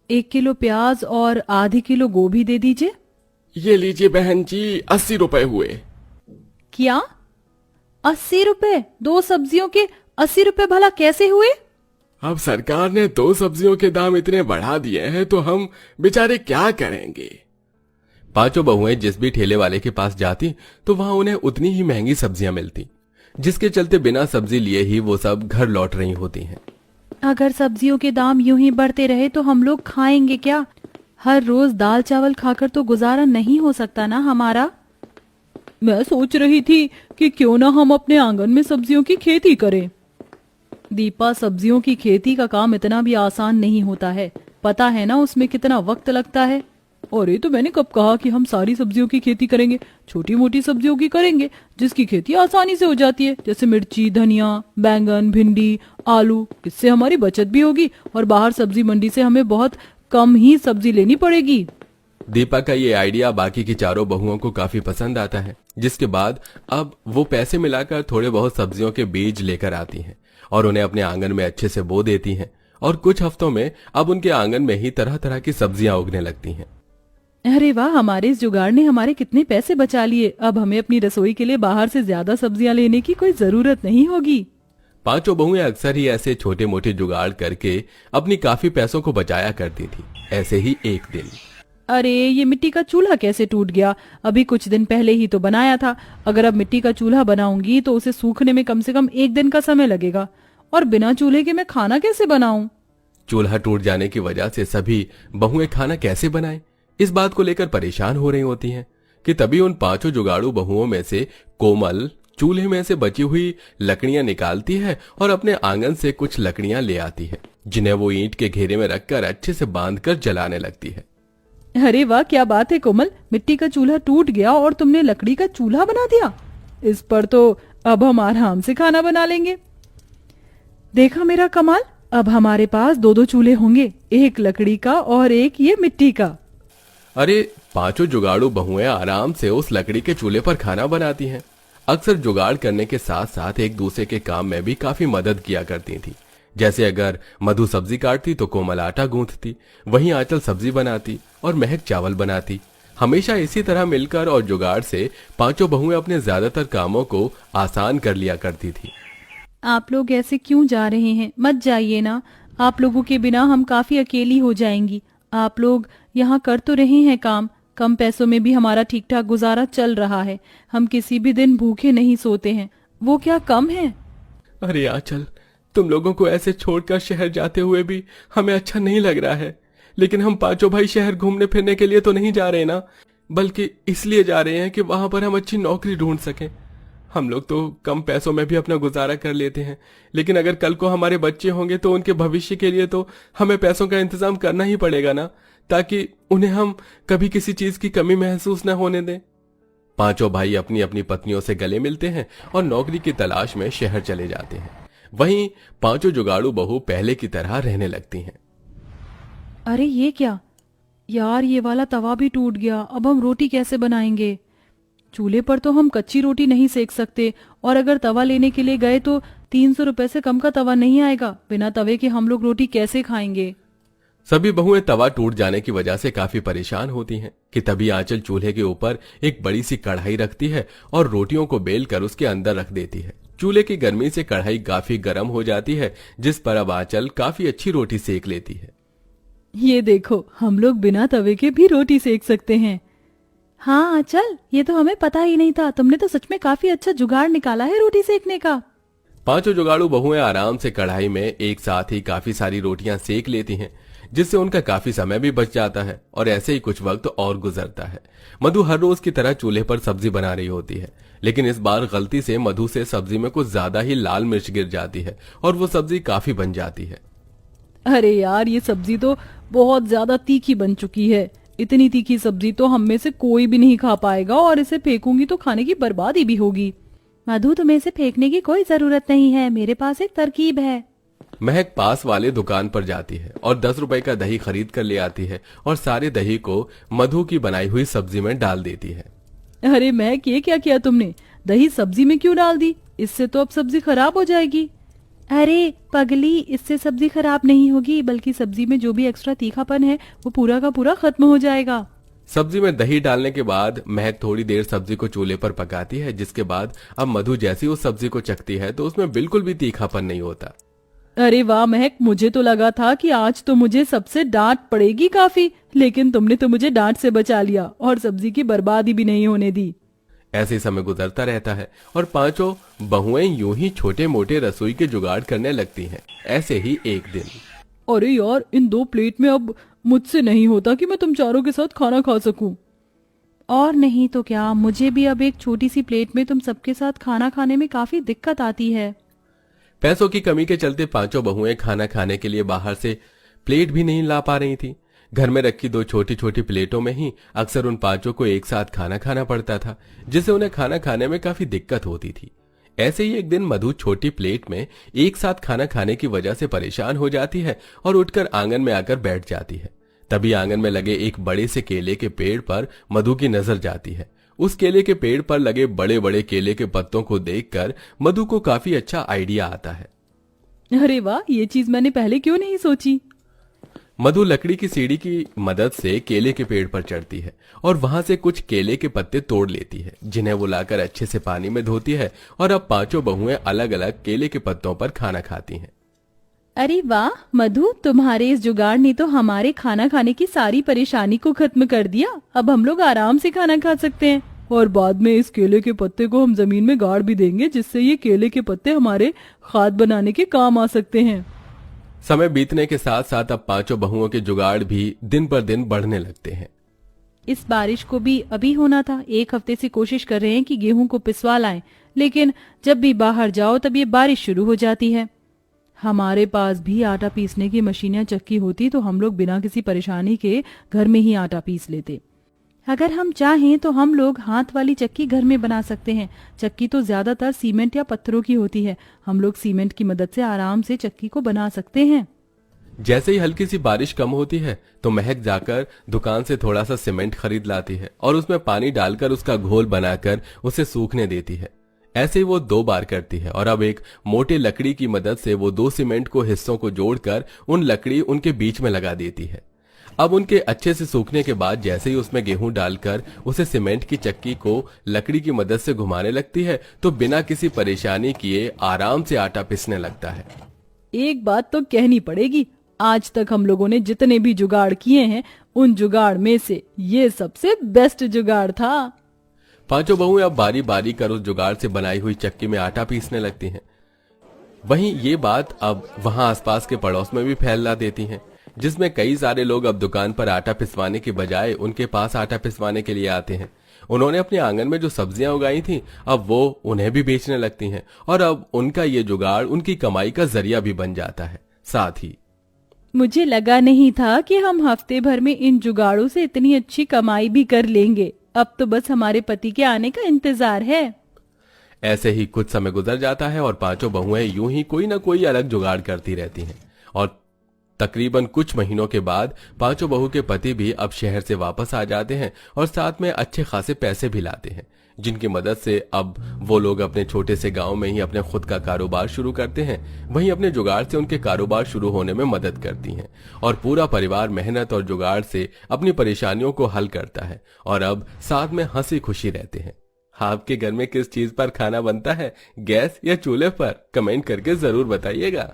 1 kilo प्याज और आधी किलो गोभी दे दीजिए। ये लीजिए बहन जी, 80 रुपए हुए। क्या 80 रुपए? 2 सब्जियों के 80 रुपए भला कैसे हुए? अब सरकार ने 2 सब्जियों के दाम इतने बढ़ा दिए हैं तो हम बेचारे क्या करेंगे। पांचों बहुएं जिस भी ठेले वाले के पास जाती तो वहां उन्हें उतनी ही महंगी सब्जियां मिलती, जिसके चलते बिना सब्जी लिए ही वो सब घर लौट रही होती हैं। अगर सब्जियों के दाम यूं ही बढ़ते रहे तो हम लोग खाएंगे क्या? हर रोज दाल चावल खाकर तो गुजारा नहीं हो सकता ना हमारा। मैं सोच रही थी कि क्यों ना हम अपने आंगन में सब्जियों की खेती करें। दीपा, सब्जियों की खेती का काम इतना भी आसान नहीं होता है, पता है ना उसमें कितना वक्त लगता है। और ये तो मैंने कब कहा कि हम सारी सब्जियों की खेती करेंगे, छोटी मोटी सब्जियों की करेंगे जिसकी खेती आसानी से हो जाती है, जैसे मिर्ची, धनिया, बैंगन, भिंडी, आलू। इससे हमारी बचत भी होगी और बाहर सब्जी मंडी से हमें बहुत कम ही सब्जी लेनी पड़ेगी। दीपा का ये आइडिया बाकी की चारों बहुओं को काफी पसंद आता है, जिसके बाद अब वो पैसे मिलाकर थोड़े बहुत सब्जियों के बीज लेकर आती हैं और उन्हें अपने आंगन में अच्छे से बो देती हैं। और कुछ हफ्तों में अब उनके आंगन में ही तरह तरह की सब्जियां उगने लगती हैं। अरे वाह, हमारे इस जुगाड़ ने हमारे कितने पैसे बचा लिए। अब हमें अपनी रसोई के लिए बाहर से ज्यादा सब्जियां लेने की कोई जरूरत नहीं होगी। पांचों बहुएं अक्सर ही ऐसे छोटे मोटे जुगाड़ करके अपनी काफी पैसों को बचाया करती थी। ऐसे ही एक दिन, अरे ये मिट्टी का चूल्हा कैसे टूट गया? अभी कुछ दिन पहले ही तो बनाया था। अगर अब मिट्टी का चूल्हा बनाऊंगी तो उसे सूखने में कम से कम 1 दिन का समय लगेगा, और बिना चूल्हे के मैं खाना कैसे बनाऊं? चूल्हा टूट जाने की वजह से सभी बहुएं खाना कैसे बनाएं, इस बात को लेकर परेशान हो रही होती हैं कि तभी उन पांचों जुगाड़ू बहुओं में से कोमल चूल्हे में से बची हुई लकड़ियां निकालती है और अपने आंगन से कुछ लकड़ियां ले आती है, जिन्हें वो ईंट के घेरे में रखकर अच्छे से बांधकर जलाने लगती है। अरे वाह, क्या बात है कोमल, मिट्टी का चूल्हा टूट गया और तुमने लकड़ी का चूल्हा बना दिया। इस पर तो अब हम आराम से खाना बना लेंगे। देखा मेरा कमाल, अब हमारे पास 2-2 चूल्हे होंगे, एक लकड़ी का और एक ये मिट्टी का। अरे पांचों जुगाड़ू बहुएं आराम से उस लकड़ी के चूल्हे पर खाना बनाती हैं। अक्सर जुगाड़ करने के साथ साथ एक दूसरे के काम में भी काफी मदद किया करती थी। जैसे अगर मधु सब्जी काटती तो कोमल आटा गूंथती, वहीं आंचल सब्जी बनाती और महक चावल बनाती। हमेशा इसी तरह मिलकर और जुगाड़ से पांचों बहुएं अपने ज्यादातर कामों को आसान कर लिया करती थी। आप लोग ऐसे क्यों जा रहे हैं? मत जाइए ना, आप लोगों के बिना हम काफी अकेली हो जाएंगी। आप लोग यहाँ कर तो रहे हैं काम, कम पैसों में भी हमारा ठीक ठाक गुजारा चल रहा है। हम किसी भी दिन भूखे नहीं सोते हैं, वो क्या कम है? अरे आंचल, तुम लोगों को ऐसे छोड़कर शहर जाते हुए भी हमें अच्छा नहीं लग रहा है, लेकिन हम पांचों भाई शहर घूमने फिरने के लिए तो नहीं जा रहे ना, बल्कि इसलिए जा रहे हैं कि वहां पर हम अच्छी नौकरी ढूंढ सकें। हम लोग तो कम पैसों में भी अपना गुजारा कर लेते हैं, लेकिन अगर कल को हमारे बच्चे होंगे तो उनके भविष्य के लिए तो हमें पैसों का इंतजाम करना ही पड़ेगा ना, ताकि उन्हें हम कभी किसी चीज की कमी महसूस न होने दें। पांचों भाई अपनी अपनी पत्नियों से गले मिलते हैं और नौकरी की तलाश में शहर चले जाते हैं। वहीं पांचों जुगाड़ू बहू पहले की तरह रहने लगती हैं। अरे ये क्या यार, ये वाला तवा भी टूट गया, अब हम रोटी कैसे बनाएंगे? चूल्हे पर तो हम कच्ची रोटी नहीं सेक सकते, और अगर तवा लेने के लिए गए तो 300 रुपए से कम का तवा नहीं आएगा। बिना तवे के हम लोग रोटी कैसे खाएंगे? सभी बहुएं तवा टूट जाने की वजह से काफी परेशान होती हैं कि तभी आंचल चूल्हे के ऊपर एक बड़ी सी कढ़ाई रखती है और रोटियों को बेल कर उसके अंदर रख देती है। चूल्हे की गर्मी से कढ़ाई काफी गर्म हो जाती है, जिस पर अब आंचल काफी अच्छी रोटी सेक लेती है। ये देखो, हम लोग बिना तवे के भी रोटी सेक सकते हैं। हाँ आंचल, ये तो हमें पता ही नहीं था। तुमने तो सच में काफी अच्छा जुगाड़ निकाला है रोटी सेकने का। पांचों जुगाड़ू बहुएं आराम से कढ़ाई में एक साथ ही काफी सारी रोटियां सेक लेती हैं, जिससे उनका काफी समय भी बच जाता है और ऐसे ही कुछ वक्त और गुजरता है। मधु हर रोज की तरह चूल्हे पर सब्जी बना रही होती है, लेकिन इस बार गलती से मधु से सब्जी में कुछ ज्यादा ही लाल मिर्च गिर जाती है और वो सब्जी काफी बन जाती है। अरे यार, ये सब्जी तो बहुत ज्यादा तीखी बन चुकी है। इतनी तीखी सब्जी तो हम में से कोई भी नहीं खा पाएगा, और इसे फेंकूंगी तो खाने की बर्बादी भी होगी। मधु, तुम्हें इसे फेंकने की कोई जरूरत नहीं है, मेरे पास एक तरकीब है। महक पास वाले दुकान पर जाती है और 10 रुपए का दही खरीद कर ले आती है और सारे दही को मधु की बनाई हुई सब्जी में डाल देती है। अरे महक, ये क्या किया तुमने? दही सब्जी में क्यों डाल दी? इससे तो अब सब्जी खराब हो जाएगी। अरे पगली, इससे सब्जी खराब नहीं होगी, बल्कि सब्जी में जो भी एक्स्ट्रा तीखापन है वो पूरा का पूरा खत्म हो जाएगा। सब्जी में दही डालने के बाद महक थोड़ी देर सब्जी को चूल्हे पर पकाती है, जिसके बाद अब मधु जैसी उस सब्जी को चखती है तो उसमें बिल्कुल भी तीखापन नहीं होता। अरे वाह महक, मुझे तो लगा था कि आज तो मुझे सबसे डांट पड़ेगी काफी, लेकिन तुमने तो मुझे डांट से बचा लिया और सब्जी की बर्बादी भी नहीं होने दी। ऐसे ही समय गुजरता रहता है और पांचों बहुएं यूं ही छोटे मोटे रसोई के जुगाड़ करने लगती हैं। ऐसे ही एक दिन, अरे यार, इन 2 प्लेट में अब मुझसे नहीं होता कि मैं तुम चारों के साथ खाना खा सकूं। और नहीं तो क्या, मुझे भी अब एक छोटी सी प्लेट में तुम सबके साथ खाना खाने में काफी दिक्कत आती है। पैसों की कमी के चलते पांचों बहुएं खाना खाने के लिए बाहर से प्लेट भी नहीं ला पा रही थी। घर में रखी 2 छोटी छोटी प्लेटों में ही अक्सर उन पांचों को एक साथ खाना खाना पड़ता था, जिससे उन्हें खाना खाने में काफी दिक्कत होती थी। ऐसे ही एक दिन मधु छोटी प्लेट में एक साथ खाना खाने की वजह से परेशान हो जाती है और उठकर आंगन में आकर बैठ जाती है। तभी आंगन में लगे एक बड़े से केले के पेड़ पर मधु की नजर जाती है। उस केले के पेड़ पर लगे बड़े बड़े केले के पत्तों को देखकर मधु को काफी अच्छा आइडिया आता है। अरे वाह, ये चीज मैंने पहले क्यों नहीं सोची। मधु लकड़ी की सीढ़ी की मदद से केले के पेड़ पर चढ़ती है और वहां से कुछ केले के पत्ते तोड़ लेती है, जिन्हें वो लाकर अच्छे से पानी में धोती है। और अब पांचों बहुएं अलग अलग केले के पत्तों पर खाना खाती हैं। अरे वाह मधु, तुम्हारे इस जुगाड़ ने तो हमारे खाना खाने की सारी परेशानी को खत्म कर दिया। अब हम लोग आराम से खाना खा सकते हैं और बाद में इस केले के पत्ते को हम जमीन में गाड़ भी देंगे, जिससे ये केले के पत्ते हमारे खाद बनाने के काम आ सकते हैं। समय बीतने के साथ साथ अब पांचों बहुओं के जुगाड़ भी दिन पर दिन बढ़ने लगते हैं। इस बारिश को भी अभी होना था। 1 हफ्ते से कोशिश कर रहे हैं कि गेहूं को पिसवा लाएं, लेकिन जब भी बाहर जाओ तब ये बारिश शुरू हो जाती है। हमारे पास भी आटा पीसने की मशीन या चक्की होती तो हम लोग बिना किसी परेशानी के घर में ही आटा पीस लेते। अगर हम चाहें तो हम लोग हाथ वाली चक्की घर में बना सकते हैं। चक्की तो ज्यादातर सीमेंट या पत्थरों की होती है। हम लोग सीमेंट की मदद से आराम से चक्की को बना सकते हैं। जैसे ही हल्की सी बारिश कम होती है तो महक जाकर दुकान से थोड़ा सा सीमेंट खरीद लाती है और उसमें पानी डालकर उसका घोल बनाकर उसे सूखने देती है। ऐसे ही वो 2 बार करती है और अब एक मोटे लकड़ी की मदद से वो 2 सीमेंट को हिस्सों को जोड़कर उन लकड़ी उनके बीच में लगा देती है। अब उनके अच्छे से सूखने के बाद जैसे ही उसमें गेहूं डालकर उसे सीमेंट की चक्की को लकड़ी की मदद से घुमाने लगती है तो बिना किसी परेशानी किए आराम से आटा पिसने लगता है। एक बात तो कहनी पड़ेगी, आज तक हम लोगों ने जितने भी जुगाड़ किए हैं उन जुगाड़ में से ये सबसे बेस्ट जुगाड़ था। पांचों बहुएं अब बारी बारी कर उस जुगाड़ से बनाई हुई चक्की में आटा पीसने लगती हैं। वहीं ये बात अब वहां आसपास के पड़ोस में भी फैला देती हैं, जिसमें कई सारे लोग अब दुकान पर आटा पिसवाने के बजाय उनके पास आटा पिसवाने के लिए आते हैं। उन्होंने अपने आंगन में जो सब्जियां उगाई थी अब वो उन्हें भी बेचने लगती हैं और अब उनका ये जुगाड़ उनकी कमाई का जरिया भी बन जाता है। साथ ही मुझे लगा नहीं था कि हम हफ्ते भर में इन जुगाड़ों से इतनी अच्छी कमाई भी कर लेंगे। अब तो बस हमारे पति के आने का इंतजार है। ऐसे ही कुछ समय गुजर जाता है और पांचों बहुएं यूं ही कोई ना कोई अलग जुगाड़ करती रहती हैं और तकरीबन कुछ महीनों के बाद पांचों बहू के पति भी अब शहर से वापस आ जाते हैं और साथ में अच्छे खासे पैसे भी लाते हैं, जिनकी मदद से अब वो लोग अपने छोटे से गांव में ही अपने खुद का कारोबार शुरू करते हैं। वहीं अपने जुगाड़ से उनके कारोबार शुरू होने में मदद करती हैं और पूरा परिवार मेहनत और जुगाड़ से अपनी परेशानियों को हल करता है और अब साथ में हंसी खुशी रहते हैं। आपके घर में किस चीज पर खाना बनता है, गैस या चूल्हे पर? कमेंट करके जरूर बताइएगा।